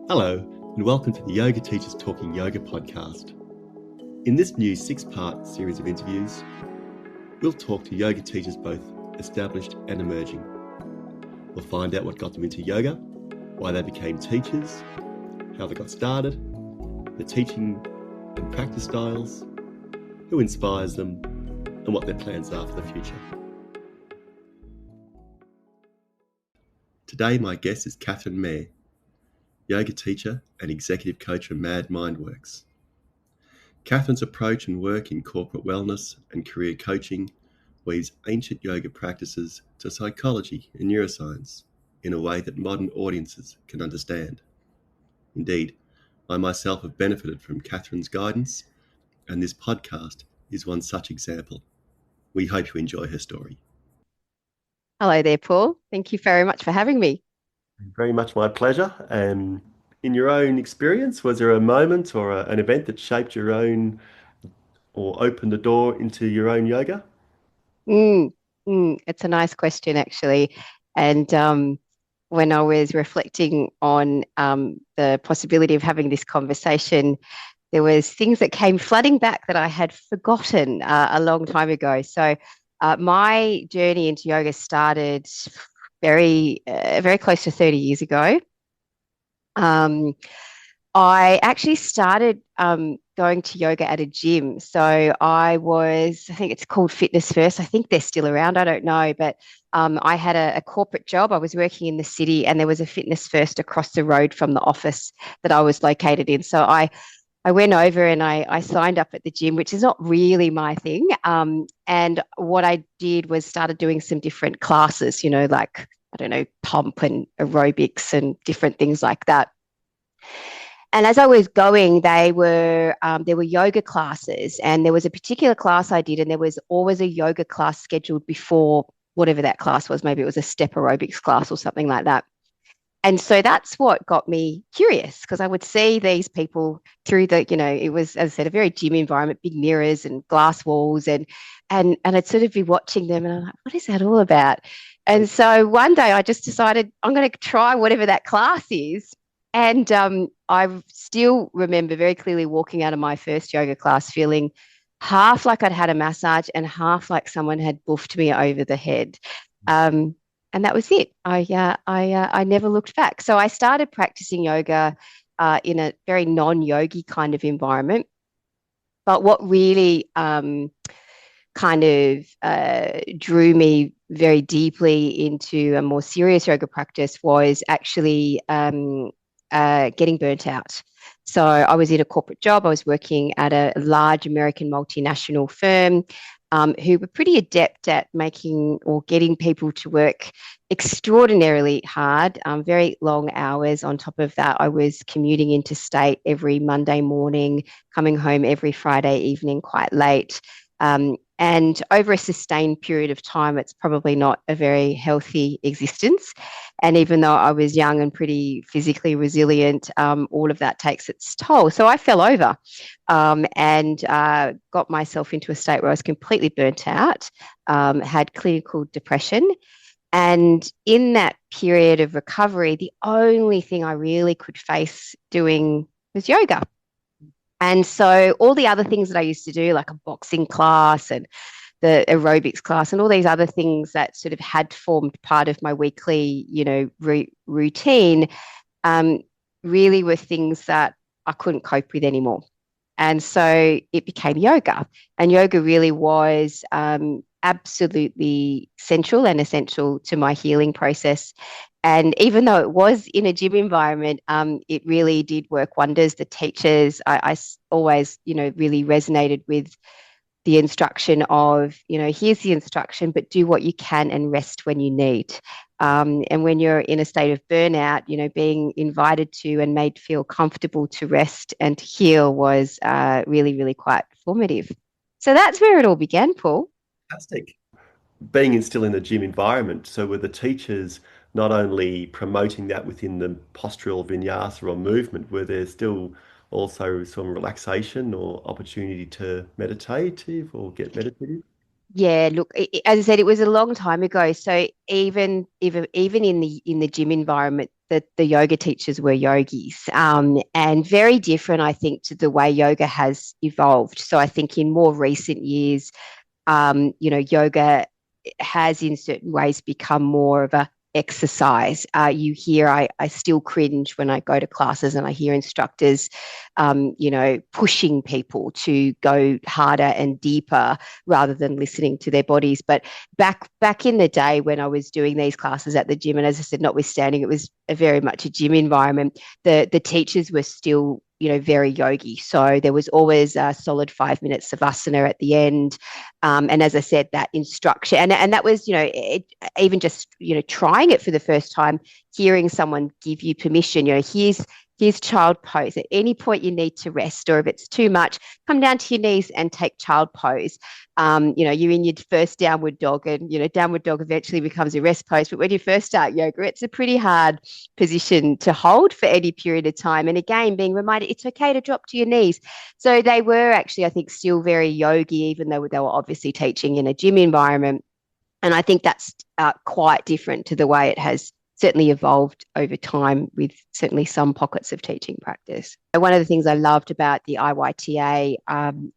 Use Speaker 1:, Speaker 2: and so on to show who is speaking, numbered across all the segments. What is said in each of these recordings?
Speaker 1: Hello, and welcome to the Yoga Teachers Talking Yoga podcast. In this new 6-part series of interviews, we'll talk to yoga teachers both established and emerging. We'll find out what got them into yoga, why they became teachers, how they got started, the teaching and practice styles, who inspires them, and what their plans are for the future. Today, my guest is Katherine Mair, yoga teacher and executive coach for MAD Mindworks. Katherine's approach and work in corporate wellness and career coaching weaves ancient yoga practices to psychology and neuroscience in a way that modern audiences can understand. Indeed, I myself have benefited from Katherine's guidance, and this podcast is one such example. We hope you enjoy her story.
Speaker 2: Hello there, Paul. Thank you very much for having me.
Speaker 1: Very much my pleasure. In your own experience, was there a moment or an event that shaped your own or opened the door into your own yoga?
Speaker 2: It's a nice question, actually. And when I was reflecting on the possibility of having this conversation, there was things that came flooding back that I had forgotten a long time ago. So my journey into yoga started very close to 30 years ago. Um, I actually started going to yoga at a gym. So I think it's called Fitness First. I think they're still around. I don't know. But I had a corporate job. I was working in the city and there was a Fitness First across the road from the office that I was located in. So I went over and I signed up at the gym, which is not really my thing. And what I did was started doing some different classes, like, I don't know, pump and aerobics and different things like that. And as I was going, there were yoga classes, and there was a particular class I did, and there was always a yoga class scheduled before whatever that class was. Maybe it was a step aerobics class or something like that. And so that's what got me curious, because I would see these people through it was, as I said, a very gym environment, big mirrors and glass walls, and I'd sort of be watching them, and I'm like, what is that all about? And so one day I just decided I'm going to try whatever that class is. And I still remember very clearly walking out of my first yoga class feeling half like I'd had a massage and half like someone had buffed me over the head. Um, and that was it. I never looked back. So I started practicing yoga in a very non-yogi kind of environment. But what really kind of drew me very deeply into a more serious yoga practice was actually getting burnt out. So I was in a corporate job. I was working at a large American multinational firm who were pretty adept at making or getting people to work extraordinarily hard, very long hours. On top of that, I was commuting interstate every Monday morning, coming home every Friday evening quite late. And over a sustained period of time, it's probably not a very healthy existence. And even though I was young and pretty physically resilient, all of that takes its toll. So I fell over and got myself into a state where I was completely burnt out, had clinical depression. And in that period of recovery, the only thing I really could face doing was yoga. And so all the other things that I used to do, like a boxing class and the aerobics class and all these other things that sort of had formed part of my weekly, routine, um, really were things that I couldn't cope with anymore. And so it became yoga. And yoga really was absolutely central and essential to my healing process. And even though it was in a gym environment, it really did work wonders. The teachers, I always, really resonated with the instruction of, here's the instruction, but do what you can and rest when you need. And when you're in a state of burnout, being invited to and made feel comfortable to rest and to heal was really, really quite formative. So that's where it all began, Paul.
Speaker 1: Fantastic. Being still in the gym environment, so were the teachers not only promoting that within the postural vinyasa or movement, were there still also some relaxation or opportunity to meditate or get meditative?
Speaker 2: Yeah, look, as I said, it was a long time ago. So even in the gym environment, the yoga teachers were yogis, and very different, I think, to the way yoga has evolved. So I think in more recent years, yoga has in certain ways become more of a exercise. I still cringe when I go to classes and I hear instructors, pushing people to go harder and deeper rather than listening to their bodies. But back in the day when I was doing these classes at the gym, and as I said, notwithstanding it was very much a gym environment, the teachers were still very yogi. So there was always a solid 5 minutes of asana at the end. And as I said, that instruction, and that was, even just, trying it for the first time, hearing someone give you permission, here's child pose. At any point you need to rest, or if it's too much, come down to your knees and take child pose. You're in your first downward dog, and downward dog eventually becomes a rest pose. But when you first start yoga, it's a pretty hard position to hold for any period of time. And again, being reminded it's okay to drop to your knees. So they were actually, I think, still very yogi, even though they were obviously teaching in a gym environment. And I think that's quite different to the way it has certainly evolved over time, with certainly some pockets of teaching practice. One of the things I loved about the IYTA,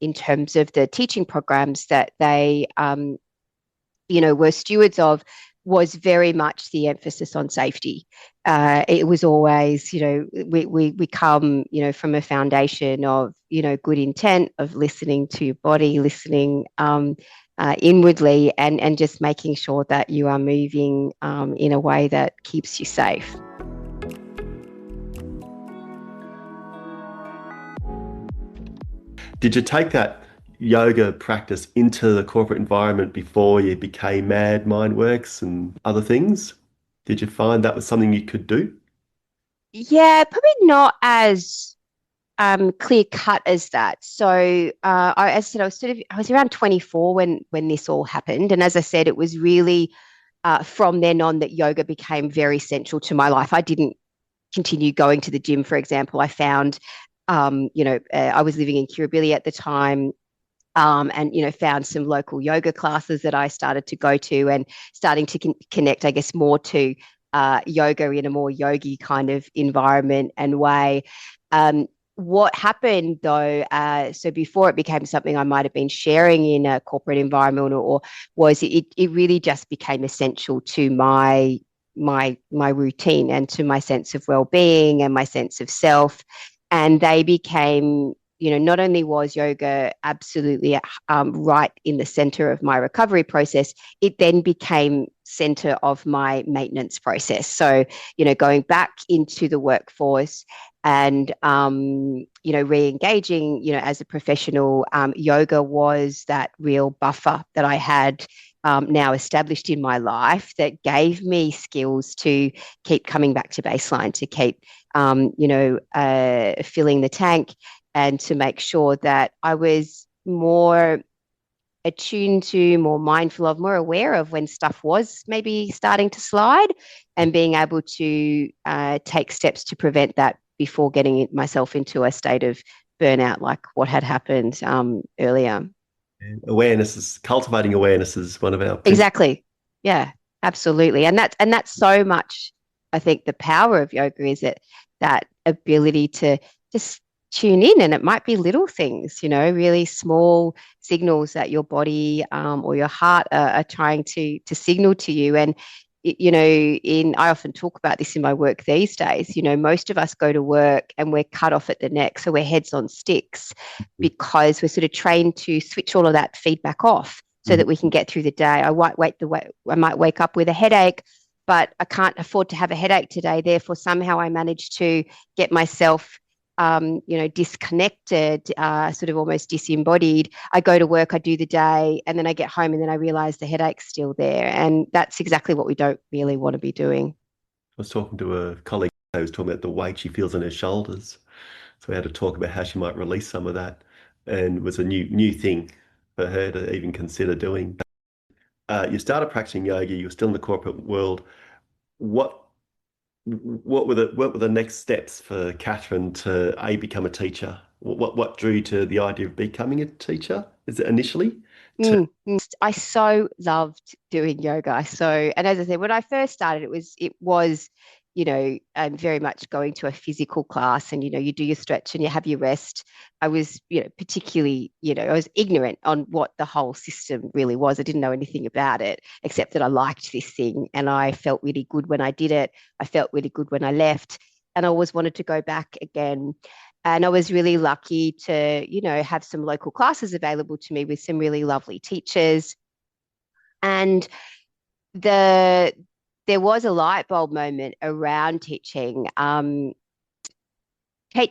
Speaker 2: in terms of the teaching programs that they were stewards of, was very much the emphasis on safety. It was always, we come, from a foundation of, good intent, of listening to your body, listening inwardly, and just making sure that you are moving in a way that keeps you safe.
Speaker 1: Did you take that yoga practice into the corporate environment before you became MAD Mindworks and other things? Did you find that was something you could do?
Speaker 2: Yeah, probably not as clear cut as that. So, as I said, I was around 24 when this all happened, and as I said, it was really from then on that yoga became very central to my life. I didn't continue going to the gym, for example. I found, I was living in Kirribilli at the time. And found some local yoga classes that I started to go to, and starting to connect, I guess, more to yoga in a more yogi kind of environment and way. What happened though, so before it became something I might have been sharing in a corporate environment, or was it really just became essential to my routine and to my sense of well-being and my sense of self. And they became, not only was yoga absolutely right in the center of my recovery process, it then became center of my maintenance process. So, going back into the workforce and, re-engaging, as a professional, yoga was that real buffer that I had now established in my life, that gave me skills to keep coming back to baseline, to keep, filling the tank, and to make sure that I was more attuned to, more mindful of, more aware of when stuff was maybe starting to slide, and being able to take steps to prevent that before getting myself into a state of burnout like what had happened earlier.
Speaker 1: Cultivating awareness is one of our principles.
Speaker 2: Exactly. Yeah, absolutely. And that's so much, I think, the power of yoga is that ability to just tune in, and it might be little things, really small signals that your body, or your heart are trying to signal to you. And in I often talk about this in my work these days. Most of us go to work and we're cut off at the neck, so we're heads on sticks, because we're sort of trained to switch all of that feedback off so that we can get through the day. I might wake up with a headache, but I can't afford to have a headache today. Therefore, somehow I manage to get myself, disconnected, sort of almost disembodied. I go to work, I do the day, and then I get home, and then I realize the headache's still there. And that's exactly what we don't really want to be doing.
Speaker 1: I was talking to a colleague who was talking about the weight she feels on her shoulders. So we had to talk about how she might release some of that, and it was a new thing for her to even consider doing. You started practicing yoga, you were still in the corporate world. What what were the next steps for Katherine to become a teacher? What drew you to the idea of becoming a teacher? Is it initially?
Speaker 2: I so loved doing yoga. So, and as I said, when I first started, it was, very much going to a physical class, and you do your stretch and you have your rest. I was, particularly, I was ignorant on what the whole system really was. I didn't know anything about it except that I liked this thing, and I felt really good when I did it. I felt really good when I left, and I always wanted to go back again. And I was really lucky to, have some local classes available to me with some really lovely teachers. And the there was a light bulb moment around teaching. Kate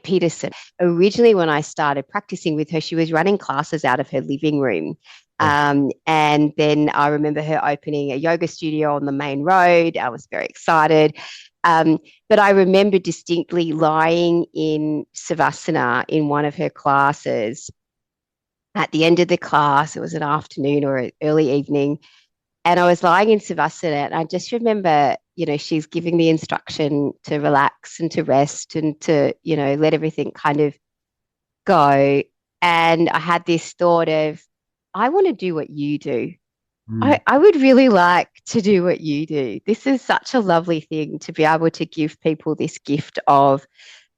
Speaker 2: Peterson, originally, when I started practicing with her, she was running classes out of her living room.
Speaker 1: Oh,
Speaker 2: And then I remember her opening a yoga studio on the main road. I was very excited. But I remember distinctly lying in Savasana in one of her classes. At the end of the class, it was an afternoon or an early evening, and I was lying in Savasana, and I just remember, she's giving the instruction to relax and to rest and to, let everything kind of go. And I had this thought of, I want to do what you do.
Speaker 1: mm,
Speaker 2: I would really like to do what you do. This is such a lovely thing to be able to give people this gift of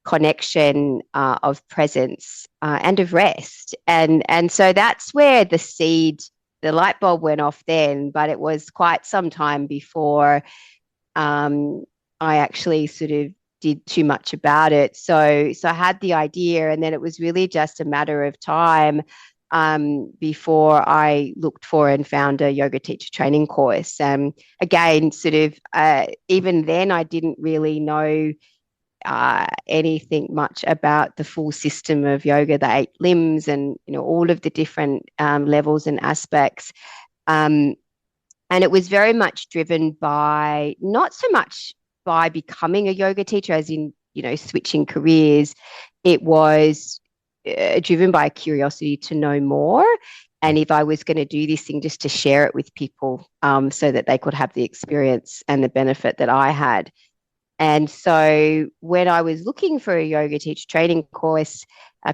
Speaker 2: connection, of presence, and of rest. And so that's where the light bulb went off then, but it was quite some time before um, I actually sort of did too much about it. So I had the idea, and then it was really just a matter of time before I looked for and found a yoga teacher training course. Again, sort of, even then, I didn't really know anything much about the full system of yoga, the 8 limbs, and all of the different levels and aspects. Um, and it was very much driven by not so much by becoming a yoga teacher, as in switching careers. It was driven by a curiosity to know more. And if I was going to do this thing, just to share it with people, so that they could have the experience and the benefit that I had. And so when I was looking for a yoga teacher training course,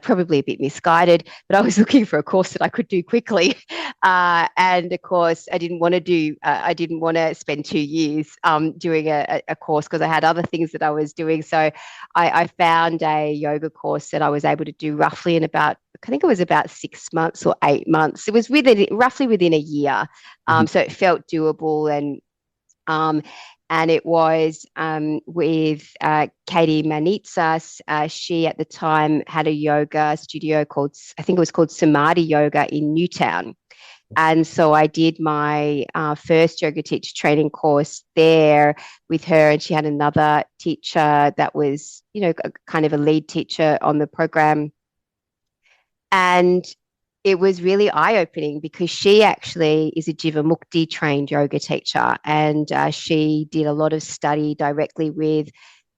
Speaker 2: probably a bit misguided, but I was looking for a course that I could do quickly. And of course, I didn't want to spend 2 years doing a course, because I had other things that I was doing. So I found a yoga course that I was able to do roughly in about, I think it was about 6 months or 8 months. It was roughly within a year.
Speaker 1: mhm,
Speaker 2: So it felt doable, um, and it was with Katie Manitsas. She at the time had a yoga studio called, I think it was called Samadhi Yoga in Newtown. And so I did my first yoga teacher training course there with her, and she had another teacher that was, kind of a lead teacher on the program. And it was really eye-opening, because she actually is a Jivamukti trained yoga teacher, and she did a lot of study directly with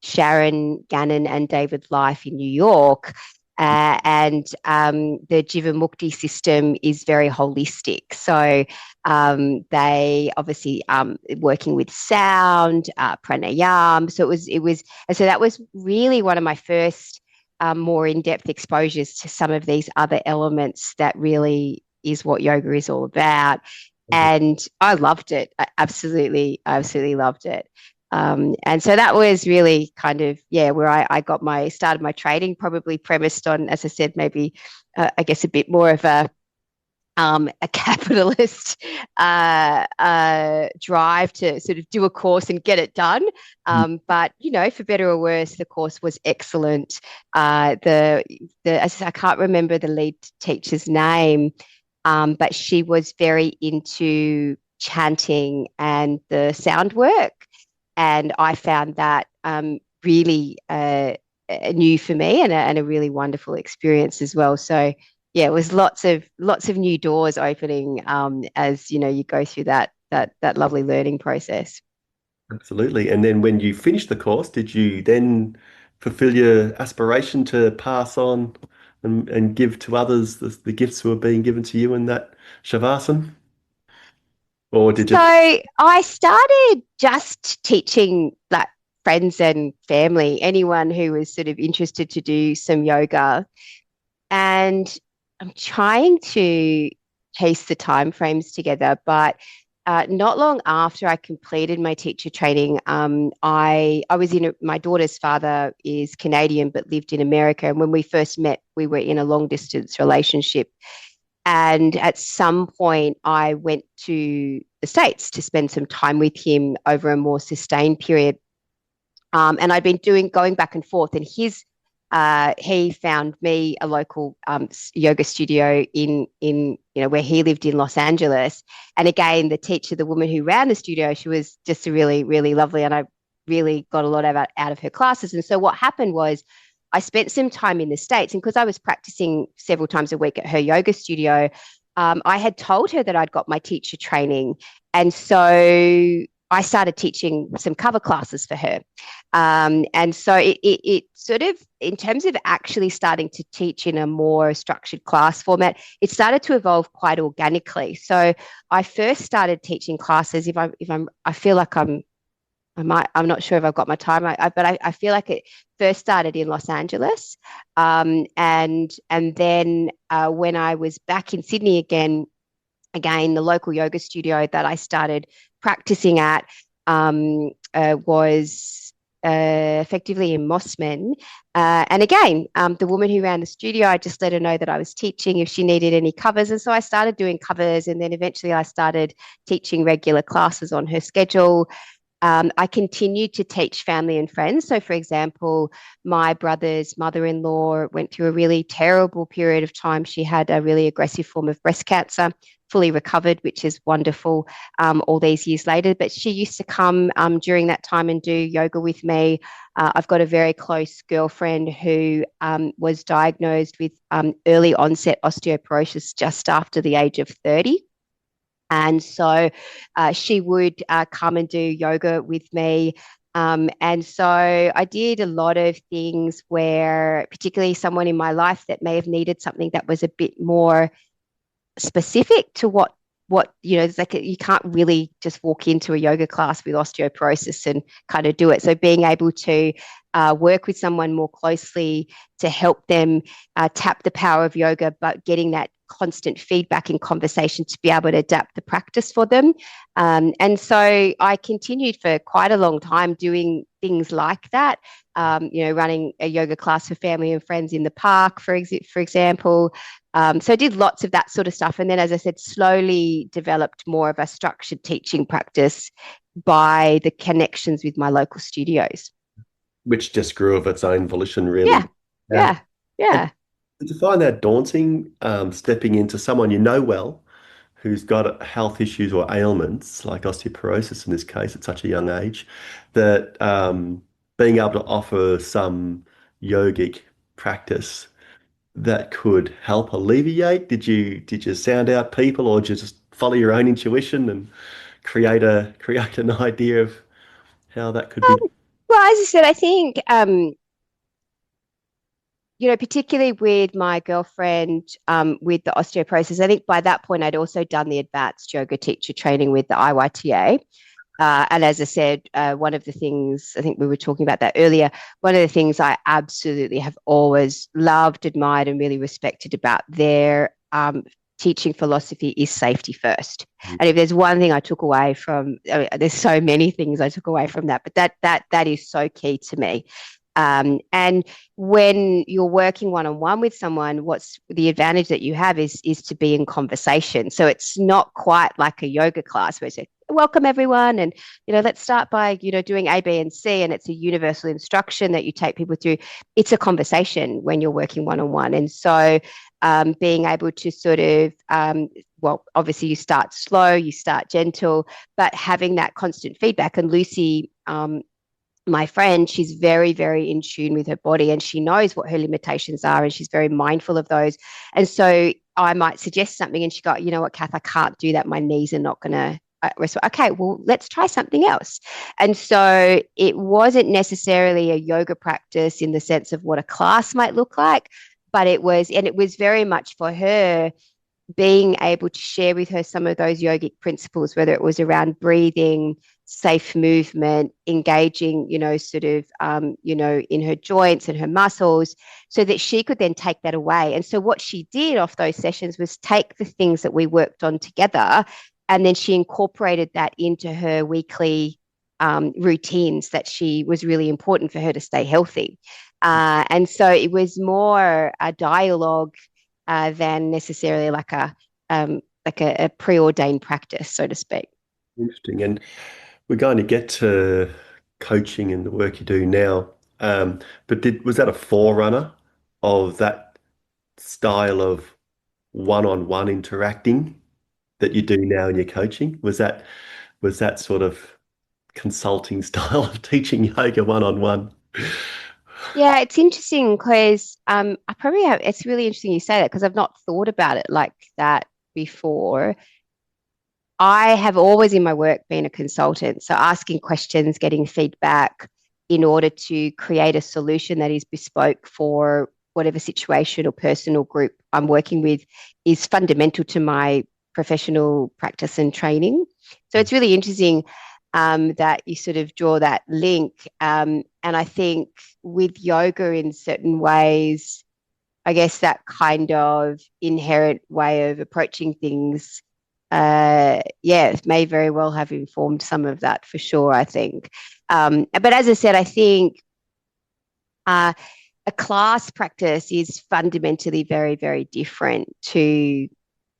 Speaker 2: Sharon Gannon and David Life in New York. And the Jivamukti system is very holistic. So they obviously working with sound, pranayam. And so that was really one of my first more in-depth exposures to some of these other elements that really is what yoga is all about. And I loved it. I absolutely, absolutely loved it. And so that was really kind of, yeah, where I started my training, probably premised on, as I said, maybe, I guess, a bit more of a capitalist drive to sort of do a course and get it done.
Speaker 1: mhm.
Speaker 2: But for better or worse, the course was excellent. As I said, I can't remember the lead teacher's name, but she was very into chanting and the sound work, and I found that really new for me, and a really wonderful experience as well. So yeah, it was lots of new doors opening, as you go through that lovely learning process.
Speaker 1: Absolutely. And then when you finished the course, did you then fulfill your aspiration to pass on and give to others the gifts who are being given to you in that Shavasana? Or did
Speaker 2: So
Speaker 1: you?
Speaker 2: I started just teaching, like, friends and family, anyone who was sort of interested to do some yoga, and I'm trying to. piece the timeframes together. But not long after I completed my teacher training, I was my daughter's father is Canadian but lived in America. And when we first met, we were in a long distance relationship. And at some point, I went to the States to spend some time with him over a more sustained period. And I'd been going back and forth, and he found me a local yoga studio in where he lived in Los Angeles. And again, the teacher, the woman who ran the studio, she was just really, really lovely, and I really got a lot out of her classes. And so what happened was I spent some time in the States, and because I was practicing several times a week at her yoga studio, I had told her that I'd got my teacher training. And so I started teaching some cover classes for her. And so it sort of, in terms of actually starting to teach in a more structured class format, it started to evolve quite organically. So I first started teaching classes. I feel like I'm not sure if I've got my time, but I feel like it first started in Los Angeles. And then when I was back in Sydney again, the local yoga studio that I started practicing at was effectively in Mossman. And again, the woman who ran the studio, I just let her know that I was teaching if she needed any covers. And so I started doing covers, and then eventually I started teaching regular classes on her schedule. I continued to teach family and friends. So, for example, my brother's mother-in-law went through a really terrible period of time. She had a really aggressive form of breast cancer, fully recovered, which is wonderful all these years later. But she used to come during that time and do yoga with me. I've got a very close girlfriend who was diagnosed with early onset osteoporosis just after the age of 30. And so she would come and do yoga with me. And so I did a lot of things where, particularly someone in my life that may have needed something that was a bit more specific to what it's like you can't really just walk into a yoga class with osteoporosis and kind of do it. So being able to work with someone more closely to help them tap the power of yoga, but getting that constant feedback in conversation to be able to adapt the practice for them. And so I continued for quite a long time doing things like that, running a yoga class for family and friends in the park, for example. So I did lots of that sort of stuff. And then, as I said, slowly developed more of a structured teaching practice by the connections with my local studios.
Speaker 1: Which just grew of its own volition, really.
Speaker 2: Yeah.
Speaker 1: And to find that daunting, stepping into someone you know well, who's got health issues or ailments, like osteoporosis in this case at such a young age, that being able to offer some yogic practice that could help alleviate? Did you sound out people, or did you just follow your own intuition and create an idea of how that could be?
Speaker 2: Well, as I said, I think particularly with my girlfriend with the osteoporosis, I think by that point I'd also done the advanced yoga teacher training with the IYTA. And as I said, one of the things, I think we were talking about that earlier, one of the things I absolutely have always loved, admired, and really respected about their teaching philosophy is safety first. And if there's one thing I took away from, there's so many things I took away from that, but that is so key to me. And when you're working one-on-one with someone, what's the advantage that you have is to be in conversation. So it's not quite like a yoga class where it's like, welcome everyone, and let's start by doing A, B, and C, and it's a universal instruction that you take people through. It's a conversation when you're working one-on-one. And so being able to sort of obviously you start slow, you start gentle, but having that constant feedback. And Lucy, my friend, she's very, very in tune with her body, and she knows what her limitations are, and she's very mindful of those. And so I might suggest something and she go, you know what, Kath, I can't do that. My knees are not going to okay, well, let's try something else. And so it wasn't necessarily a yoga practice in the sense of what a class might look like, but it was very much for her being able to share with her some of those yogic principles, whether it was around breathing, safe movement, engaging, sort of, in her joints and her muscles, so that she could then take that away. And so what she did off those sessions was take the things that we worked on together, and then she incorporated that into her weekly routines that she was really important for her to stay healthy. And so it was more a dialogue than necessarily like a preordained practice, so to speak.
Speaker 1: Interesting. And we're going to get to coaching and the work you do now. But was that a forerunner of that style of one-on-one interacting that you do now in your coaching? Was that sort of consulting style of teaching yoga one-on-one?
Speaker 2: Yeah, it's interesting because I probably have. It's really interesting you say that because I've not thought about it like that before. I have always in my work been a consultant, so asking questions, getting feedback in order to create a solution that is bespoke for whatever situation or person or group I'm working with is fundamental to my professional practice and training. So it's really interesting that you sort of draw that link. And I think with yoga, in certain ways, I guess that kind of inherent way of approaching things, yeah, may very well have informed some of that for sure, I think. But as I said, I think uh, a class practice is fundamentally very, very different to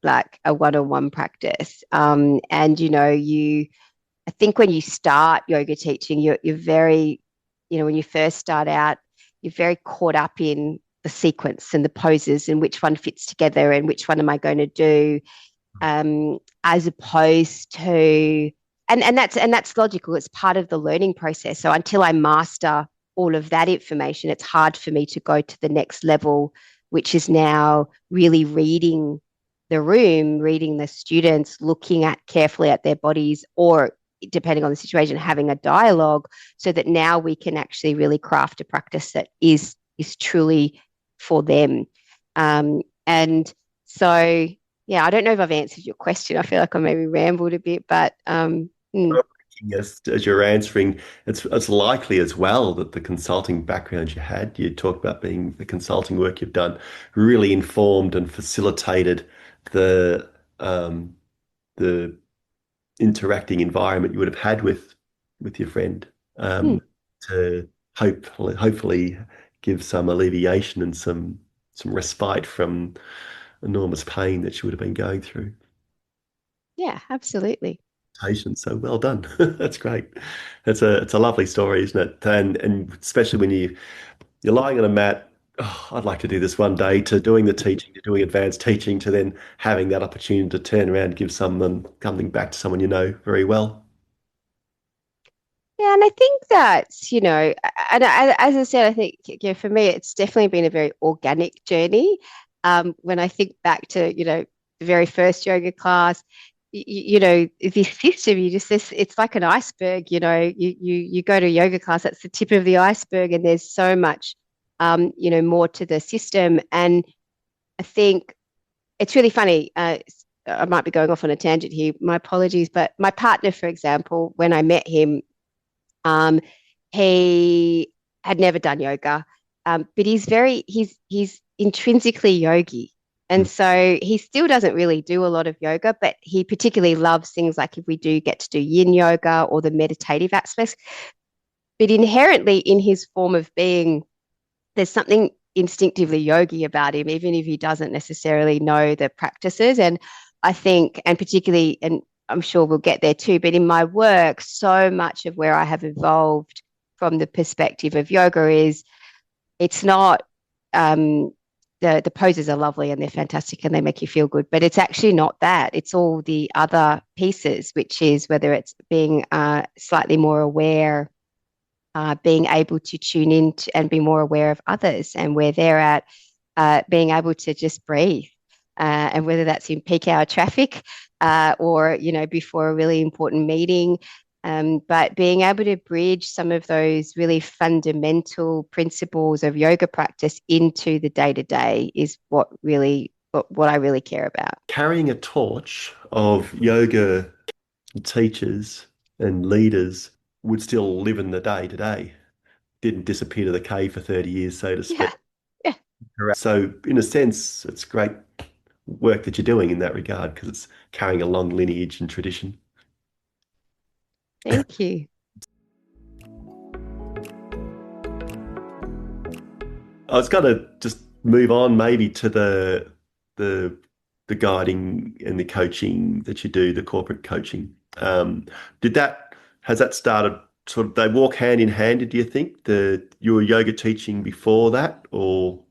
Speaker 2: like a one-on-one practice. And I think when you start yoga teaching, you're very, when you first start out, you're very caught up in the sequence and the poses and which one fits together and which one am I going to do, as opposed to, and that's logical. It's part of the learning process. So until I master all of that information, it's hard for me to go to the next level, which is now really reading the room, reading the students, looking at carefully at their bodies, or depending on the situation, having a dialogue, so that now we can actually really craft a practice that is truly for them. And so, yeah, I don't know if I've answered your question. I feel like I maybe rambled a bit, but
Speaker 1: As you're answering, it's likely as well that the consulting background you had, you talked about being the consulting work you've done, really informed and facilitated the the interacting environment you would have had with your friend,
Speaker 2: hmm,
Speaker 1: to hopefully give some alleviation and some respite from enormous pain that she would have been going through.
Speaker 2: yeah, absolutely.
Speaker 1: Patience. So well done. That's great. It's a lovely story, isn't it? And especially when you're lying on a mat. Oh, I'd like to do this one day, to doing the teaching, to doing advanced teaching, to then having that opportunity to turn around and give someone something back to someone you know very well.
Speaker 2: Yeah, and I think that, and as I said, I think, for me, it's definitely been a very organic journey. When I think back to, the very first yoga class, this system, it's like an iceberg, you go to a yoga class, that's the tip of the iceberg, and there's so much, more to the system. And I think it's really funny. I might be going off on a tangent here. My apologies, but my partner, for example, when I met him, um, he had never done yoga, but he's intrinsically yogi. And so he still doesn't really do a lot of yoga, but he particularly loves things like if we do get to do yin yoga or the meditative aspects. But inherently in his form of being, there's something instinctively yogi about him, even if he doesn't necessarily know the practices. And I think, and particularly, and I'm sure we'll get there too, but in my work, so much of where I have evolved from the perspective of yoga is it's not, the poses are lovely and they're fantastic and they make you feel good, but it's actually not that. It's all the other pieces, which is whether it's being slightly more aware, being able to tune in and be more aware of others and where they're at, being able to just breathe, and whether that's in peak hour traffic, or before a really important meeting. But being able to bridge some of those really fundamental principles of yoga practice into the day to day is what really what I really care about.
Speaker 1: Carrying a torch of yoga teachers and leaders would still live in the day to day, didn't disappear to the cave for 30 years, so to speak.
Speaker 2: Yeah. Yeah.
Speaker 1: So, in a sense, it's great work that you're doing in that regard because it's carrying a long lineage and tradition.
Speaker 2: Thank you.
Speaker 1: I was going to just move on maybe to the the guiding and the coaching that you do, the corporate coaching. Did that has that started sort of they walk hand in hand, do you think? You were yoga teaching before that or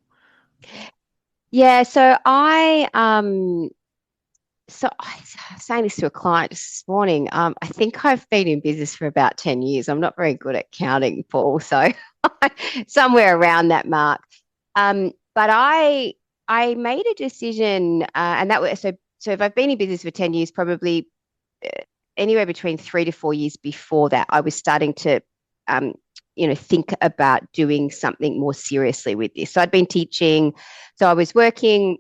Speaker 2: Yeah, I was saying this to a client this morning. I think I've been in business for about 10 years. I'm not very good at counting, Paul, so somewhere around that mark. But I made a decision, and that was so if I've been in business for 10 years, probably anywhere between 3 to 4 years before that, I was starting to um, think about doing something more seriously with this. So I'd been teaching, so I was working,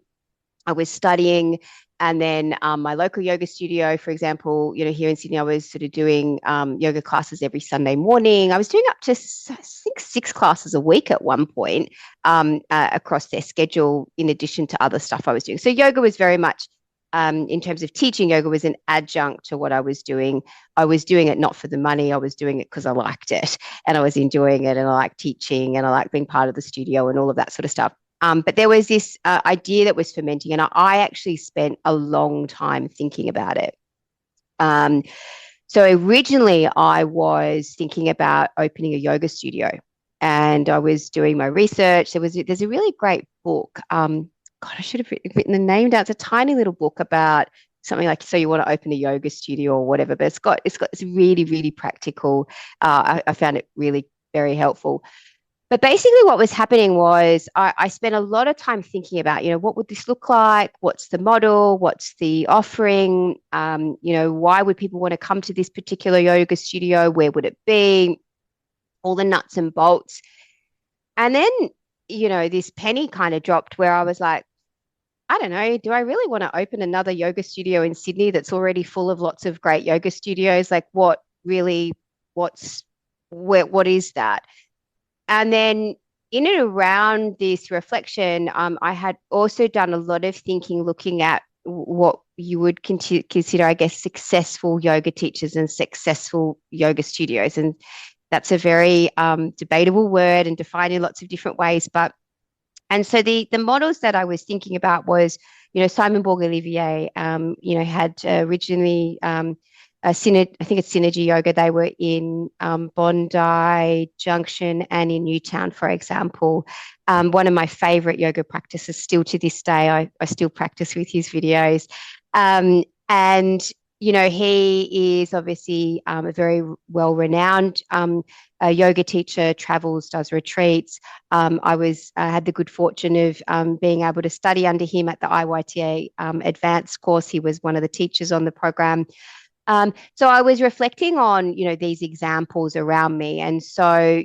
Speaker 2: I was studying, and then my local yoga studio, for example, here in Sydney, I was sort of doing yoga classes every Sunday morning. I was doing up to I think 6 classes a week at one point across their schedule, in addition to other stuff I was doing. So yoga was very much, in terms of teaching, yoga was an adjunct to what I was doing. I was doing it not for the money. I was doing it because I liked it and I was enjoying it, and I liked teaching and I liked being part of the studio and all of that sort of stuff. But there was this idea that was fermenting, and I actually spent a long time thinking about it. Um, so originally, I was thinking about opening a yoga studio, and I was doing my research. There's a really great book. God, I should have written the name down. It's a tiny little book about something like, so you want to open a yoga studio or whatever, but it's really, really practical. I found it really very helpful. But basically, what was happening was I spent a lot of time thinking about, what would this look like? What's the model? What's the offering? Why would people want to come to this particular yoga studio? Where would it be? All the nuts and bolts. And then, this penny kind of dropped where I was like, I don't know, do I really want to open another yoga studio in Sydney that's already full of lots of great yoga studios? Like, what's, what is that? And then in and around this reflection, I had also done a lot of thinking, looking at what you would consider, I guess, successful yoga teachers and successful yoga studios. And that's a very debatable word and defined in lots of different ways. And so the models that I was thinking about was, Simon Borg-Olivier, had originally I think it's Synergy Yoga. They were in Bondi Junction and in Newtown, for example. One of my favorite yoga practices still to this day. I still practice with his videos. And he is obviously a very well-renowned yoga teacher, travels, does retreats. I had the good fortune of being able to study under him at the IYTA advanced course. He was one of the teachers on the program. So I was reflecting on, these examples around me. And so,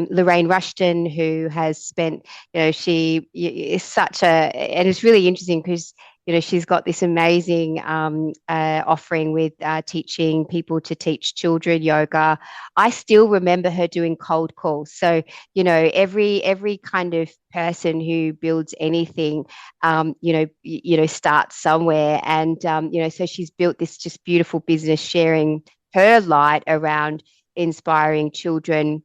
Speaker 2: Lorraine Rushton, who has spent, she is such and it's really interesting because, she's got this amazing offering with teaching people to teach children yoga. I still remember her doing cold calls. So, every kind of person who builds anything, start somewhere. And, so she's built this just beautiful business sharing her light around inspiring children.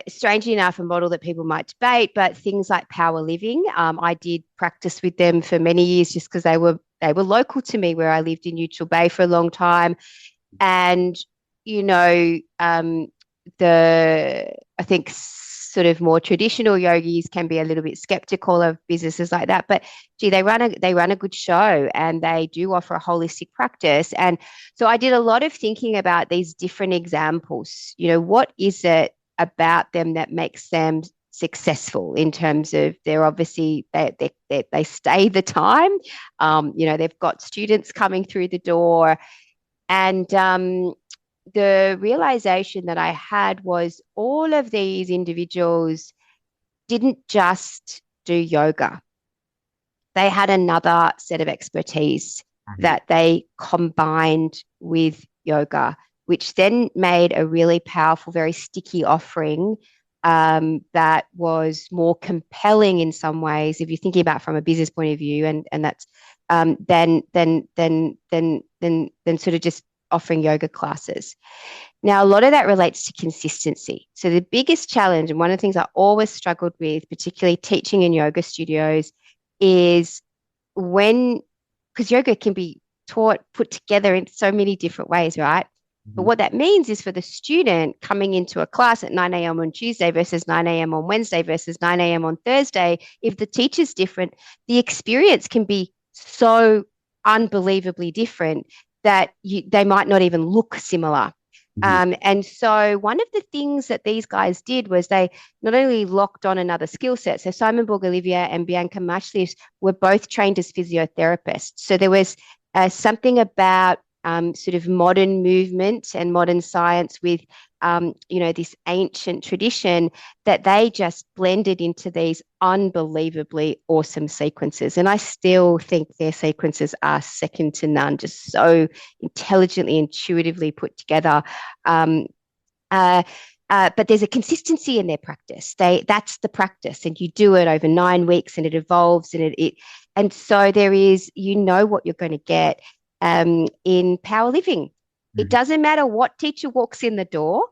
Speaker 2: Strangely enough, a model that people might debate, but things like power living, I did practice with them for many years just because they were local to me where I lived in Neutral Bay for a long time. And, I think sort of more traditional yogis can be a little bit skeptical of businesses like that, but gee, they run a good show and they do offer a holistic practice. And so I did a lot of thinking about these different examples. What is it about them that makes them successful in terms of they're obviously they stay the time. They've got students coming through the door, and the realization that I had was all of these individuals didn't just do yoga. They had another set of expertise
Speaker 1: Mhm.
Speaker 2: that they combined with yoga, which then made a really powerful, very sticky offering that was more compelling in some ways, if you're thinking about it from a business point of view, and that's than sort of just offering yoga classes. Now, a lot of that relates to consistency. So the biggest challenge, and one of the things I always struggled with, particularly teaching in yoga studios, is when, because yoga can be taught, put together in so many different ways, right? But
Speaker 1: Mhm.
Speaker 2: what that means is for the student coming into a class at 9 a.m. on Tuesday versus 9 a.m. on Wednesday versus 9 a.m. on Thursday, if the teacher's different, the experience can be so unbelievably different that they might not even look similar.
Speaker 1: Mhm.
Speaker 2: And so one of the things that these guys did was they not only locked on another skill set. So Simon Borgolivia and Bianca Mashlis were both trained as physiotherapists. So there was something about sort of modern movement and modern science with, this ancient tradition that they just blended into these unbelievably awesome sequences. And I still think their sequences are second to none, just so intelligently, intuitively put together. Um, uh, but there's a consistency in their practice. That's the practice, and you do it over 9 weeks, and it evolves, and so there is, what you're going to get in powerlifting. It
Speaker 1: Mhm.
Speaker 2: doesn't matter what teacher walks in the door;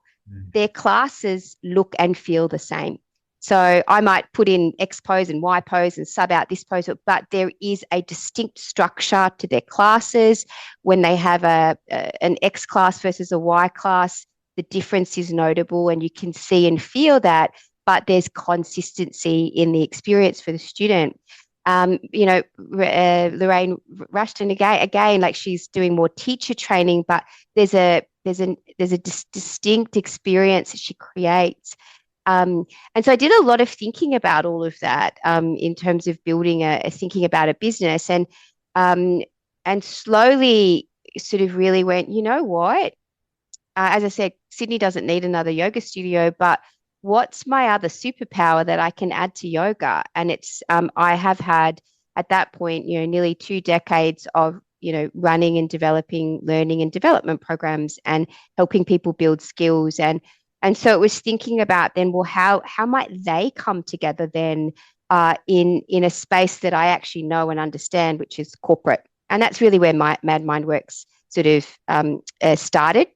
Speaker 2: their classes look and feel the same. So I might put in X pose and Y pose and sub out this pose, but there is a distinct structure to their classes. When they have an X class versus a Y class, the difference is notable and you can see and feel that, but there's consistency in the experience for the student. Lorraine Rushton again, like she's doing more teacher training, but there's a distinct experience that she creates. And so I did a lot of thinking about all of that in terms of building thinking about a business, um, and slowly sort of really went, you know what? As I said, Sydney doesn't need another yoga studio, but what's my other superpower that I can add to yoga? And I have had at that point, nearly 2 decades of, running and developing learning and development programs and helping people build skills. And so it was thinking about then, well, how might they come together then in a space that I actually know and understand, which is corporate. And that's really where my MAD Mindworks sort of started.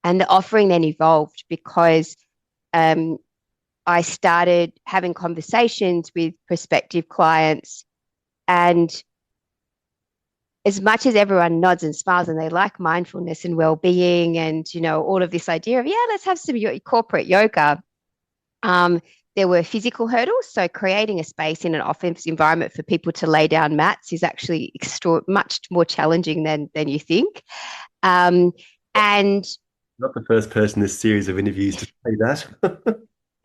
Speaker 2: And the offering then evolved because um, I started having conversations with prospective clients. And as much as everyone nods and smiles and they like mindfulness and well-being and, all of this idea of, yeah, let's have some corporate yoga, um, there were physical hurdles. So creating a space in an office environment for people to lay down mats is actually much more challenging than you think. Um, and
Speaker 1: Not the first person in this series of interviews to say that.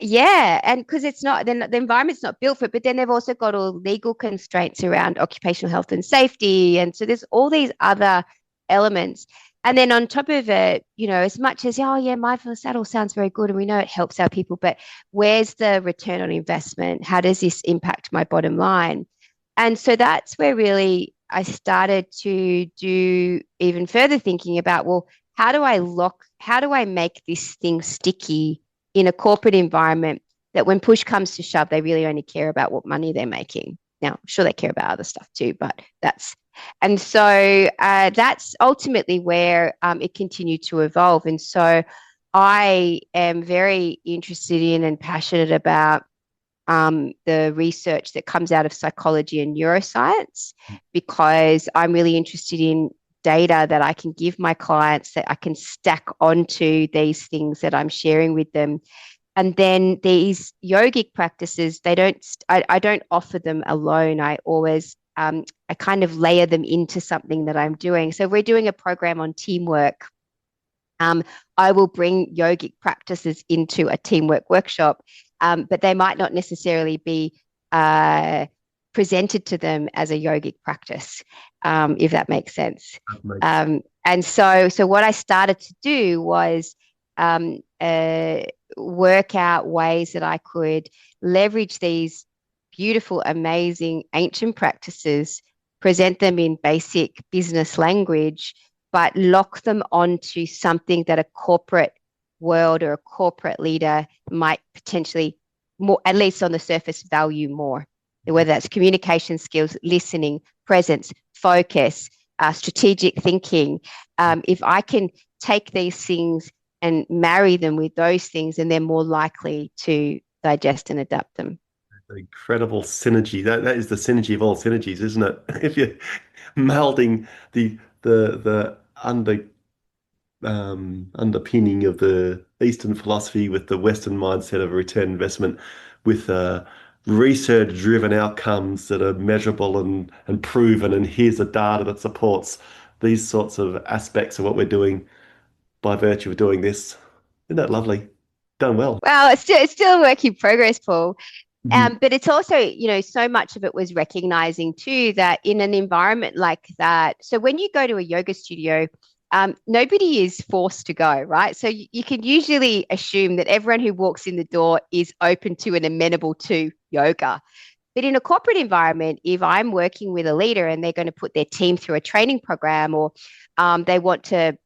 Speaker 2: Yeah, and because it's not, then the environment's not built for it, but then they've also got all legal constraints around occupational health and safety. And so there's all these other elements. And then on top of it, as much as, oh, yeah, mindfulness, that all sounds very good. And we know it helps our people, but where's the return on investment? How does this impact my bottom line? And so that's where really I started to do even further thinking about, well, how do I make this thing sticky in a corporate environment that when push comes to shove, they really only care about what money they're making. Now, I'm sure they care about other stuff too, but and so that's ultimately where it continued to evolve. And so I am very interested in and passionate about the research that comes out of psychology and neuroscience, because I'm really interested in data that I can give my clients that I can stack onto these things that I'm sharing with them. And then these yogic practices, I don't offer them alone. I kind of layer them into something that I'm doing. So if we're doing a program on teamwork, um, I will bring yogic practices into a teamwork workshop, but they might not necessarily be uh, presented to them as a yogic practice, if that makes sense. And so what I started to do was work out ways that I could leverage these beautiful, amazing ancient practices, present them in basic business language, but lock them onto something that a corporate world or a corporate leader might potentially more, at least on the surface, value more. Whether that's communication skills, listening, presence, focus, strategic thinking. If I can take these things and marry them with those things, and they're more likely to digest and adapt them.
Speaker 1: Incredible synergy. That is the synergy of all synergies, isn't it? If you're melding the underpinning of the Eastern philosophy with the Western mindset of a return investment, with research-driven outcomes that are measurable and proven, and here's the data that supports these sorts of aspects of what we're doing by virtue of doing this. Isn't that lovely? Done well.
Speaker 2: Well, it's still a work in progress, Paul.
Speaker 1: Mhm.
Speaker 2: But it's also, so much of it was recognizing too that in an environment like that, so when you go to a yoga studio, nobody is forced to go, right? So you can usually assume that everyone who walks in the door is open to and amenable to yoga. But in a corporate environment, if I'm working with a leader and they're going to put their team through a training program, or they want to,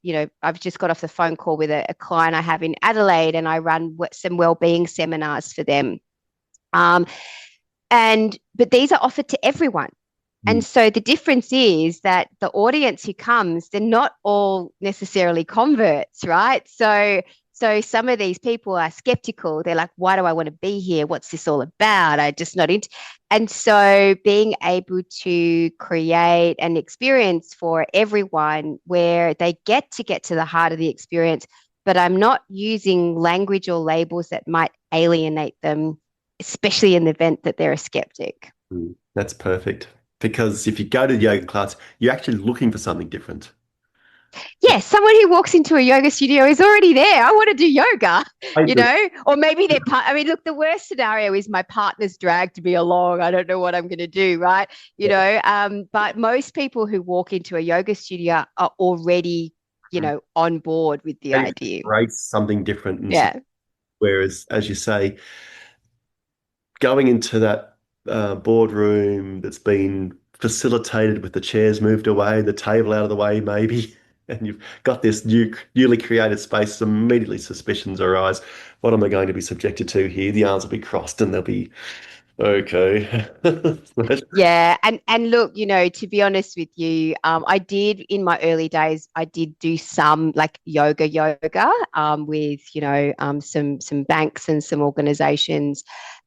Speaker 2: I've just got off the phone call with a client I have in Adelaide, and I run some well-being seminars for them. Um, but these are offered to everyone.
Speaker 1: Mm.
Speaker 2: And so the difference is that the audience who comes, they're not all necessarily converts, right? So some of these people are skeptical. They're like, why do I want to be here? What's this all about? I just not into. And so being able to create an experience for everyone where they get to the heart of the experience, but I'm not using language or labels that might alienate them, especially in the event that they're a skeptic.
Speaker 1: That's perfect. Because if you go to the yoga class, you're actually looking for something different.
Speaker 2: Yes, someone who walks into a yoga studio is already there. I want to do yoga,
Speaker 1: I do.
Speaker 2: or maybe their part. I mean, look, the worst scenario is my partner's dragged me along. I don't know what I'm going to do, right? But most people who walk into a yoga studio are already, on board with the
Speaker 1: Ready to
Speaker 2: idea.
Speaker 1: embrace something different.
Speaker 2: Yeah.
Speaker 1: Whereas, as you say, going into that boardroom that's been facilitated with the chairs moved away, the table out of the way, maybe, and you've got this newly created space, immediately suspicions arise. What am I going to be subjected to here? The arms will be crossed and they'll be okay.
Speaker 2: Yeah, and look, to be honest with you, I did in my early days, I did do some like yoga, with some banks and some organizations.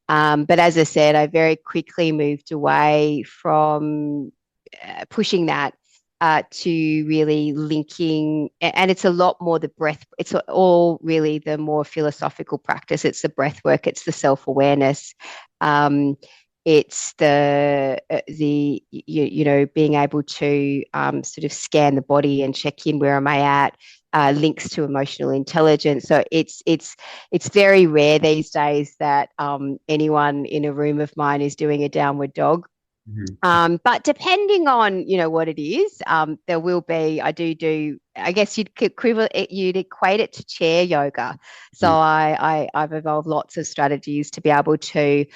Speaker 2: But as I said, I very quickly moved away from pushing that to really linking, and it's a lot more the breath. It's all really the more philosophical practice. It's the breath work. It's the self awareness. Um, it's being able to sort of scan the body and check in, where am I at, links to emotional intelligence. So it's very rare these days that anyone in a room of mine is doing a downward dog.
Speaker 1: Mhm.
Speaker 2: But depending on what it is, there will be. I guess you'd equate it to chair yoga. So
Speaker 1: Mhm.
Speaker 2: I've evolved lots of strategies to be able to,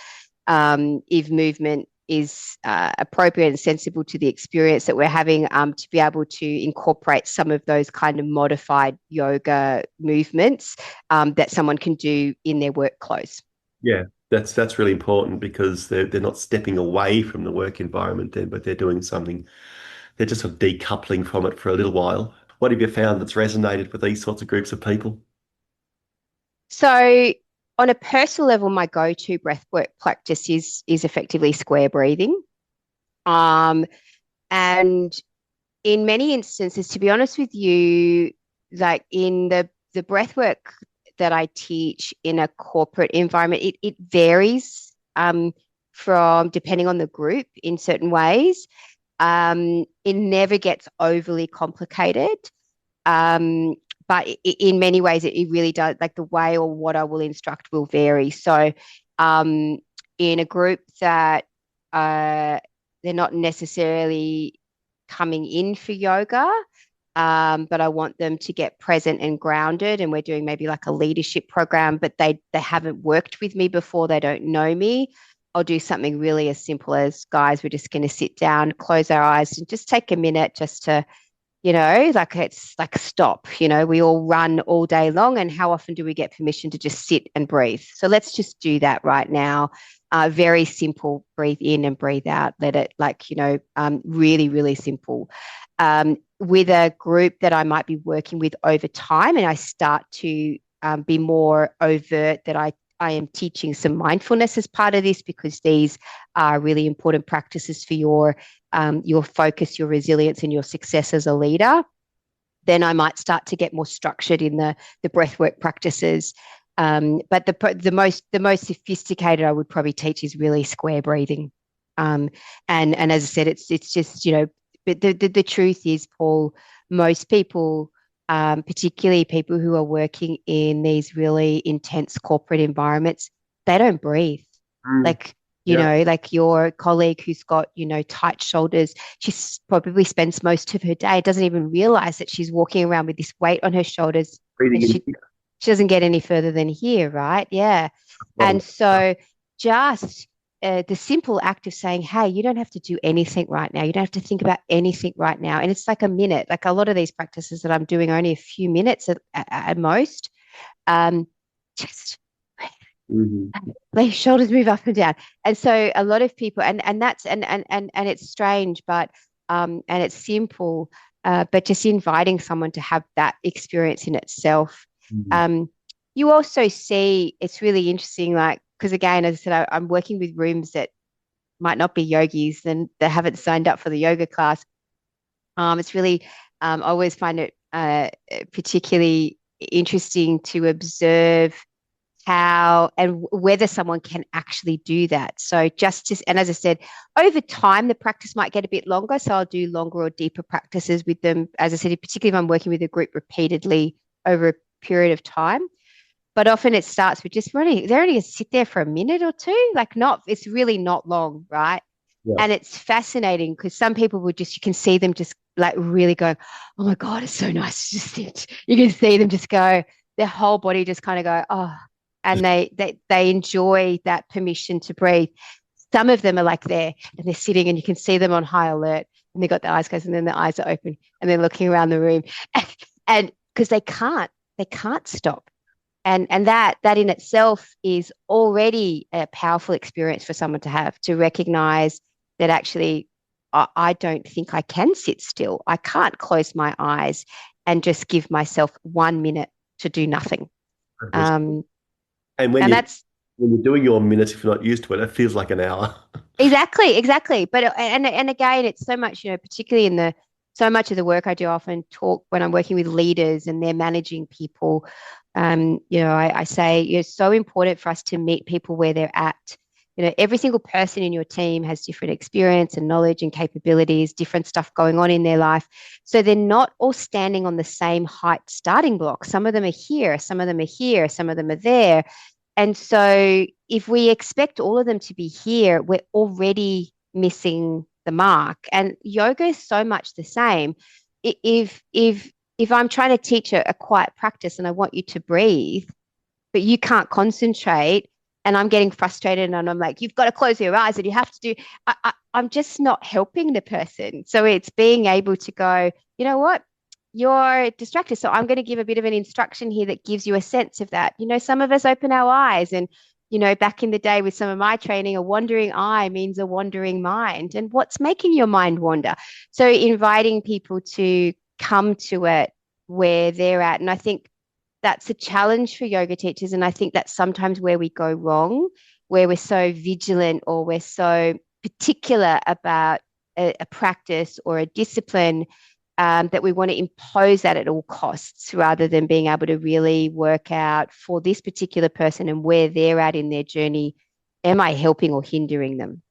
Speaker 2: if movement is appropriate and sensible to the experience that we're having, to be able to incorporate some of those kind of modified yoga movements that someone can do in their work clothes.
Speaker 1: Yeah, that's really important because they're not stepping away from the work environment then, but they're doing something. They're just sort of decoupling from it for a little while. What have you found that's resonated with these sorts of groups of people?
Speaker 2: So, on a personal level, my go-to breathwork practice is effectively square breathing. Um, and in many instances, to be honest with you, like in the breath work that I teach in a corporate environment, it varies from depending on the group in certain ways. It never gets overly complicated. Um, but in many ways, it really does, like the way or what I will instruct will vary. So, um, in a group that they're not necessarily coming in for yoga, but I want them to get present and grounded. And we're doing maybe like a leadership program, but they haven't worked with me before. They don't know me. I'll do something really as simple as, guys, we're just going to sit down, close our eyes, and just take a minute just to, like it's like stop. We all run all day long, and how often do we get permission to just sit and breathe? So let's just do that right now. Very simple, breathe in and breathe out. Let it really, really simple. With a group that I might be working with over time, and I start to be more overt that I am teaching some mindfulness as part of this, because these are really important practices for your focus, your resilience, and your success as a leader. Then I might start to get more structured in the breathwork practices. But the most sophisticated I would probably teach is really square breathing. And as I said, it's just but the truth is, Paul, most people, particularly people who are working in these really intense corporate environments, they don't breathe.
Speaker 1: Mm.
Speaker 2: Like,
Speaker 1: Yeah.
Speaker 2: like your colleague who's got, tight shoulders, she probably spends most of her day, doesn't even realize that she's walking around with this weight on her shoulders,
Speaker 1: Breathing
Speaker 2: and
Speaker 1: in
Speaker 2: she doesn't get any further than here, right? Yeah.
Speaker 1: here.
Speaker 2: And so just the simple act of saying, hey, you don't have to do anything right now. You don't have to think about anything right now. And it's like a minute. Like a lot of these practices that I'm doing, only a few minutes at most. Um, just
Speaker 1: Mhm.
Speaker 2: let your shoulders move up and down. And so a lot of people, and that's and it's strange, but and it's simple, but just inviting someone to have that experience in itself.
Speaker 1: Mhm.
Speaker 2: Um, you also see, it's really interesting, like, because again, as I said, I'm working with rooms that might not be yogis and they haven't signed up for the yoga class. It's really, I always find it particularly interesting to observe how and whether someone can actually do that. So and as I said, over time, the practice might get a bit longer. So I'll do longer or deeper practices with them. As I said, particularly if I'm working with a group repeatedly over a period of time. But often it starts with just running. They're only going to sit there for a minute or two. Like it's really not long, right?
Speaker 1: Yeah.
Speaker 2: And it's fascinating because some people would just, you can see them just like really going, oh my God, it's so nice to just sit. You can see them just go, their whole body just kind of go, oh, and they enjoy that permission to breathe. Some of them are like there and they're sitting and you can see them on high alert and they've got their eyes closed and then their eyes are open and they're looking around the room. And because they can't stop. And that in itself is already a powerful experience for someone to have, to recognize that actually I don't think I can sit still. I can't close my eyes and just give myself 1 minute to do nothing.
Speaker 1: 100%.
Speaker 2: Um,
Speaker 1: And
Speaker 2: and that's
Speaker 1: when you're doing your minutes, if you're not used to it, it feels like an hour.
Speaker 2: exactly. But and again, it's so much, particularly in the so much of the work I do, I often talk when I'm working with leaders and they're managing people. I say it's so important for us to meet people where they're at. Every single person in your team has different experience and knowledge and capabilities, different stuff going on in their life. So they're not all standing on the same height starting block. Some of them are here, some of them are here, some of them are there. And so if we expect all of them to be here, we're already missing the mark. And yoga is so much the same. If I'm trying to teach a quiet practice and I want you to breathe, but you can't concentrate, and I'm getting frustrated and I'm like, you've got to close your eyes and you have to do, I'm just not helping the person. So it's being able to go, you know what? You're distracted. So I'm going to give a bit of an instruction here that gives you a sense of that. Some of us open our eyes and, back in the day with some of my training, a wandering eye means a wandering mind. And what's making your mind wander? So inviting people to come to it where they're at. And I think that's a challenge for yoga teachers. And I think that's sometimes where we go wrong, where we're so vigilant or we're so particular about a practice or a discipline, that we want to impose that at all costs rather than being able to really work out for this particular person and where they're at in their journey. Am I helping or hindering them?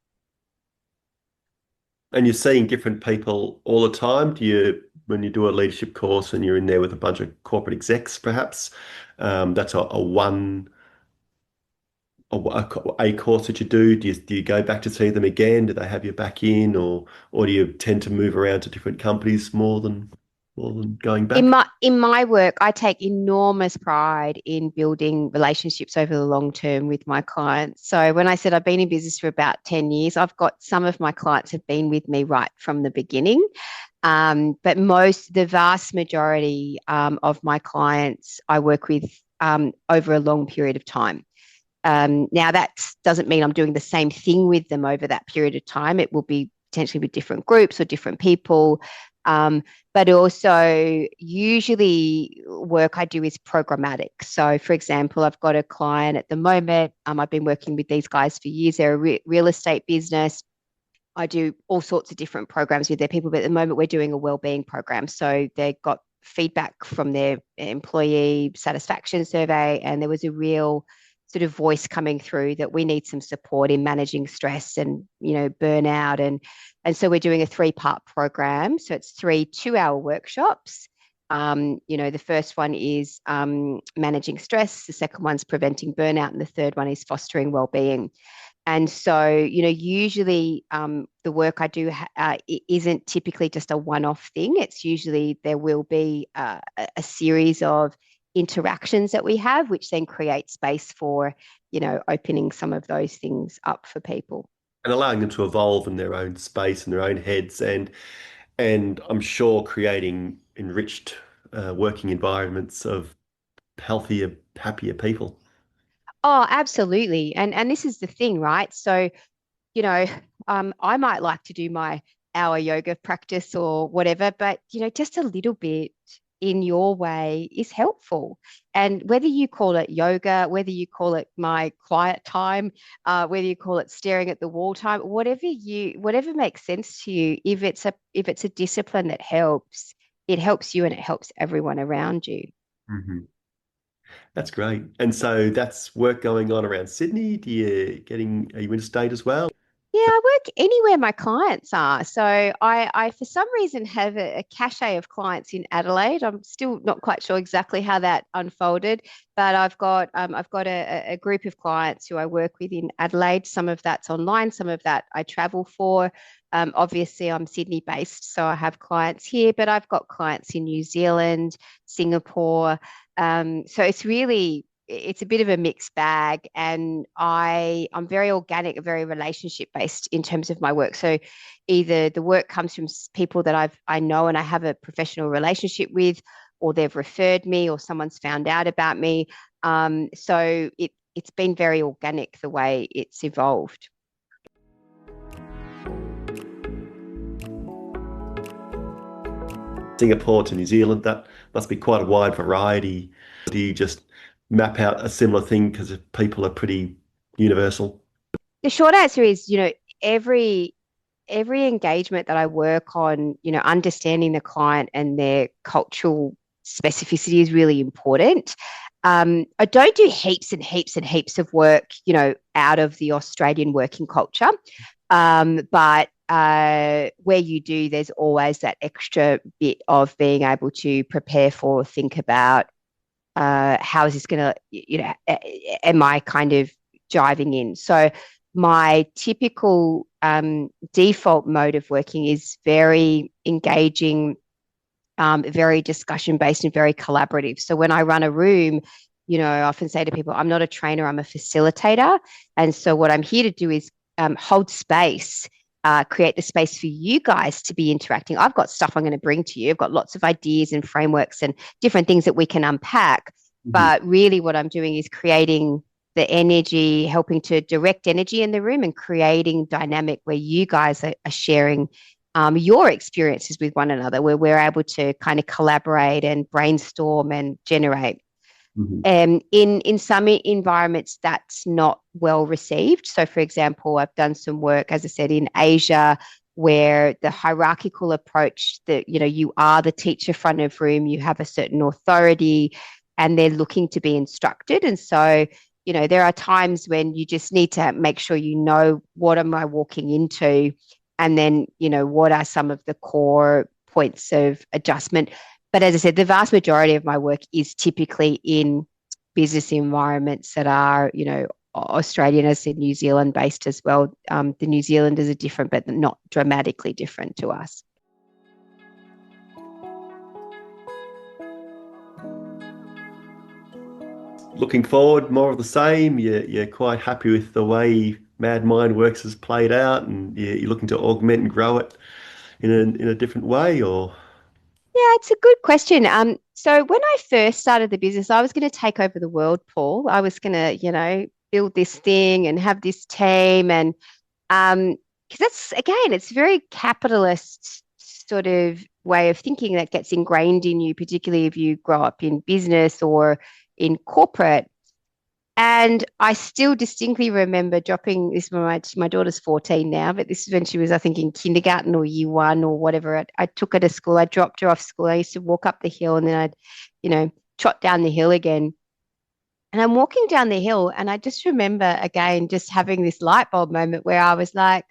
Speaker 1: And you're seeing different people all the time. When you do a leadership course and you're in there with a bunch of corporate execs, perhaps, that's a course that you do. Do you go back to see them again? Do they have you back in, or do you tend to move around to different companies more than? or going
Speaker 2: In
Speaker 1: back?
Speaker 2: my work, I take enormous pride in building relationships over the long term with my clients. So when I said I've been in business for about 10 years, I've got some of my clients have been with me right from the beginning. But the vast majority of my clients I work with over a long period of time. Now, that doesn't mean I'm doing the same thing with them over that period of time. It will be potentially with different groups or different people. But also, usually, work I do is programmatic. So, for example, I've got a client at the moment. I've been working with these guys for years. They're a real estate business. I do all sorts of different programs with their people, but at the moment we're doing a wellbeing program. So they got feedback from their employee satisfaction survey, and there was a real sort of voice coming through that we need some support in managing stress and burnout, and so we're doing a 3-part program. So it's 3 2-hour workshops. The first one is managing stress, the second one's preventing burnout, and the third one is fostering well-being. And so, usually the work I do isn't typically just a one-off thing. It's usually there will be a series of interactions that we have, which then create space for, opening some of those things up for people.
Speaker 1: And allowing them to evolve in their own space and their own heads, and I'm sure creating enriched working environments of healthier, happier people.
Speaker 2: Oh, absolutely. And this is the thing, right? So you know, I might like to do my hour yoga practice or whatever, but just a little bit in your way is helpful. And whether you call it yoga, whether you call it my quiet time, whether you call it staring at the wall time, whatever makes sense to you, if it's a discipline that helps, it helps you and it helps everyone around you.
Speaker 1: Mhm. That's great. And so that's work going on around Sydney. Are you interstate as well?
Speaker 2: Yeah, I work anywhere my clients are. So I for some reason have a cachet of clients in Adelaide. I'm still not quite sure exactly how that unfolded, but I've got a group of clients who I work with in Adelaide. Some of that's online, some of that I travel for. Obviously, I'm Sydney based, so I have clients here, but I've got clients in New Zealand, Singapore. So it's a bit of a mixed bag, and I'm very organic, very relationship based in terms of my work. So either the work comes from people that I know and I have a professional relationship with, or they've referred me, or someone's found out about me. So it's been very organic the way it's evolved.
Speaker 1: Singapore to New Zealand, that must be quite a wide variety. Do you just map out a similar thing because people are pretty universal?
Speaker 2: The short answer is, every every engagement that I work on, understanding the client and their cultural specificity is really important. I don't do heaps and heaps and heaps of work, out of the Australian working culture. But where you do, there's always that extra bit of being able to prepare for, think about how is this going to, am I kind of jiving in? So my typical default mode of working is very engaging, very discussion based and very collaborative. So when I run a room, I often say to people, I'm not a trainer, I'm a facilitator. And so what I'm here to do is hold space, create the space for you guys to be interacting. I've got stuff I'm going to bring to you. I've got lots of ideas and frameworks and different things that we can unpack.
Speaker 1: Mhm.
Speaker 2: But really, what I'm doing is creating the energy, helping to direct energy in the room and creating dynamic where you guys are sharing your experiences with one another, where we're able to kind of collaborate and brainstorm and generate.
Speaker 1: Mhm.
Speaker 2: In some environments, that's not well received. So, for example, I've done some work, as I said, in Asia, where the hierarchical approach that you are the teacher front of room, you have a certain authority, and they're looking to be instructed. And so, there are times when you just need to make sure what am I walking into, and then what are some of the core points of adjustment. But as I said, the vast majority of my work is typically in business environments that are, Australian, as I said, New Zealand based as well. The New Zealanders are different, but not dramatically different to us.
Speaker 1: looking forward, more of the same? You're quite happy with the way MAD Mindworks has played out, and you're looking to augment and grow it in a different way, or?
Speaker 2: Yeah, it's a good question. So when I first started the business, I was going to take over the world, Paul. I was going to, build this thing and have this team, and because that's again, it's very capitalist sort of way of thinking that gets ingrained in you, particularly if you grow up in business or in corporate. And I still distinctly remember dropping this when my daughter's 14 now, but this is when she was, I think, in kindergarten or year one or whatever. I took her to school. I dropped her off school. I used to walk up the hill and then I'd, trot down the hill again. And I'm walking down the hill and I just remember again just having this light bulb moment where I was like,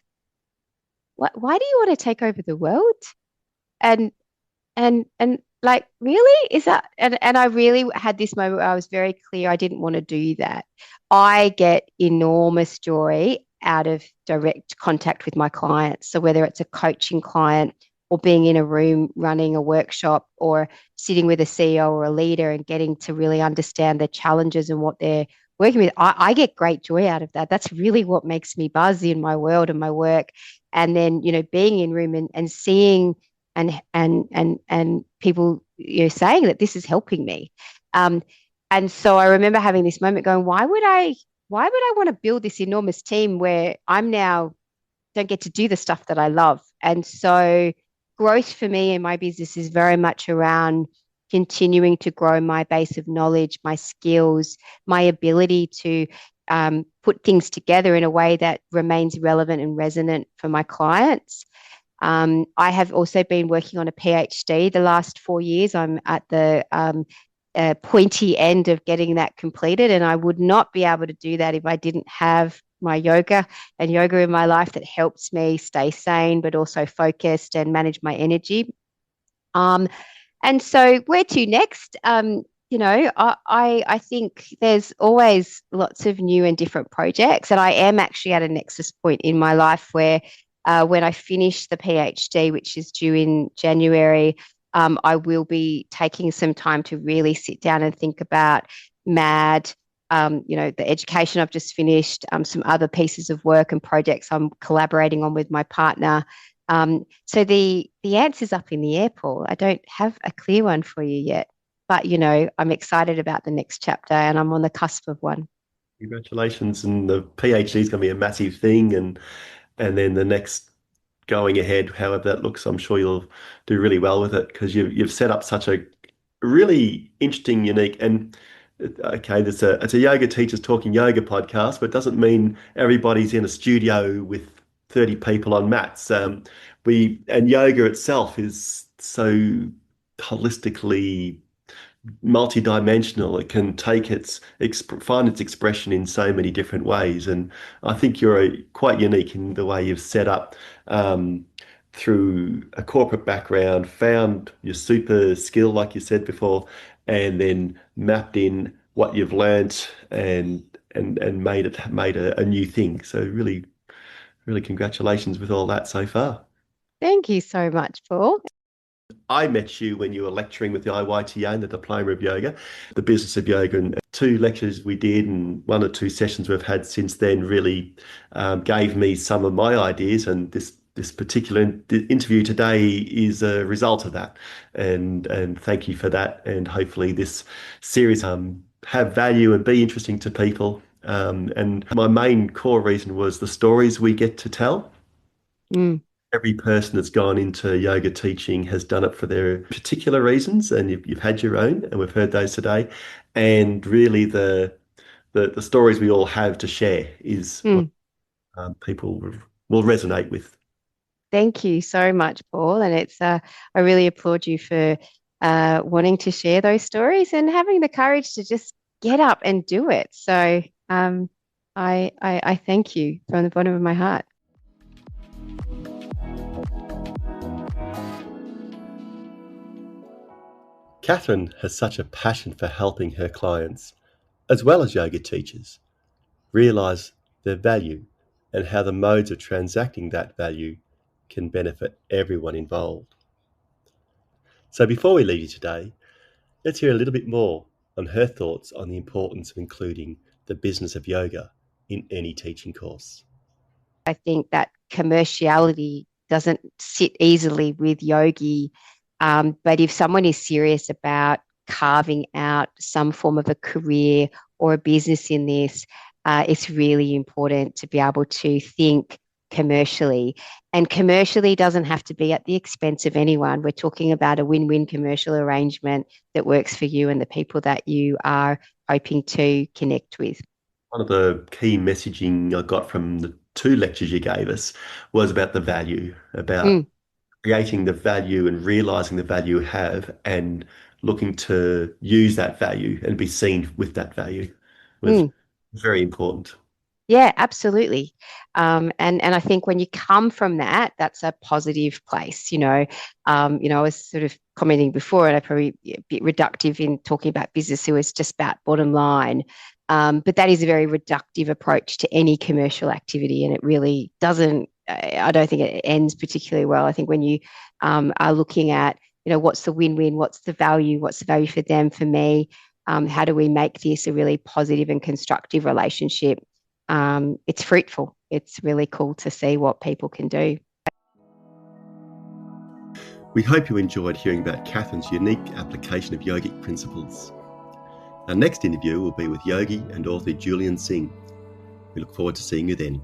Speaker 2: why do you want to take over the world? And and like really is that and I really had this moment where I was very clear I didn't want to do that. I get enormous joy out of direct contact with my clients. So whether it's a coaching client or being in a room running a workshop or sitting with a CEO or a leader and getting to really understand the challenges and what they're working with, I get great joy out of that. That's really what makes me buzz in my world and my work. And then, being in room and seeing and people saying that this is helping me. Um, and so I remember having this moment going, why would I want to build this enormous team where I'm now don't get to do the stuff that I love? And so growth for me in my business is very much around continuing to grow my base of knowledge, my skills, my ability to put things together in a way that remains relevant and resonant for my clients. I have also been working on a PhD the last 4 years. I'm at the pointy end of getting that completed, and I would not be able to do that if I didn't have my yoga and yoga in my life that helps me stay sane, but also focused and manage my energy. Um, and so, where to next? I think there's always lots of new and different projects, and I am actually at a nexus point in my life where, when I finish the PhD, which is due in January, I will be taking some time to really sit down and think about MAD. The education I've just finished, some other pieces of work and projects I'm collaborating on with my partner. So the answer's up in the air, Paul. I don't have a clear one for you yet, but I'm excited about the next chapter and I'm on the cusp of one.
Speaker 1: Congratulations, and the PhD is going to be a massive thing, and then the next going ahead, however that looks, I'm sure you'll do really well with it because you've set up such a really interesting, unique, and okay, it's a yoga teachers talking yoga podcast, but it doesn't mean everybody's in a studio with 30 people on mats. We and yoga itself is so holistically multi-dimensional. It can take find its expression in so many different ways, and I think you're quite unique in the way you've set up through a corporate background, found your super skill, like you said before, and then mapped in what you've learnt and made a new thing. So really, really congratulations with all that so far.
Speaker 2: Thank you so much, Paul.
Speaker 1: I met you when you were lecturing with the IYTA and the Diploma of Yoga, the Business of Yoga, and two lectures we did and one or two sessions we've had since then really gave me some of my ideas. And this particular interview today is a result of that. And thank you for that. And hopefully this series have value and be interesting to people. And my main core reason was the stories we get to tell.
Speaker 2: Mm,
Speaker 1: Every person that's gone into yoga teaching has done it for their particular reasons, and you've had your own, and we've heard those today. And really, the stories we all have to share is what
Speaker 2: mm.
Speaker 1: people will resonate with.
Speaker 2: Thank you so much, Paul. And I really applaud you for wanting to share those stories and having the courage to just get up and do it. So I thank you from the bottom of my heart.
Speaker 1: Katherine has such a passion for helping her clients, as well as yoga teachers, realize their value and how the modes of transacting that value can benefit everyone involved. So before we leave you today, let's hear a little bit more on her thoughts on the importance of including the business of yoga in any teaching course.
Speaker 2: I think that commerciality doesn't sit easily with yogi. But if someone is serious about carving out some form of a career or a business in this, it's really important to be able to think commercially. And commercially doesn't have to be at the expense of anyone. We're talking about a win-win commercial arrangement that works for you and the people that you are hoping to connect with.
Speaker 1: One of the key messaging I got from the 2 lectures you gave us was about the value, about
Speaker 2: Mm,
Speaker 1: creating the value and realizing the value you have and looking to use that value and be seen with that value was
Speaker 2: mm.
Speaker 1: very important.
Speaker 2: Yeah, absolutely. And I think when you come from that, that's a positive place. I was sort of commenting before, and I probably a bit reductive in talking about business who is just about bottom line. But that is a very reductive approach to any commercial activity, and it really doesn't. I don't think it ends particularly well. I think when you are looking at, what's the win-win, what's the value for them, for me, how do we make this a really positive and constructive relationship? It's fruitful. It's really cool to see what people can do.
Speaker 1: We hope you enjoyed hearing about Catherine's unique application of yogic principles. Our next interview will be with yogi and author Julian Singh. We look forward to seeing you then.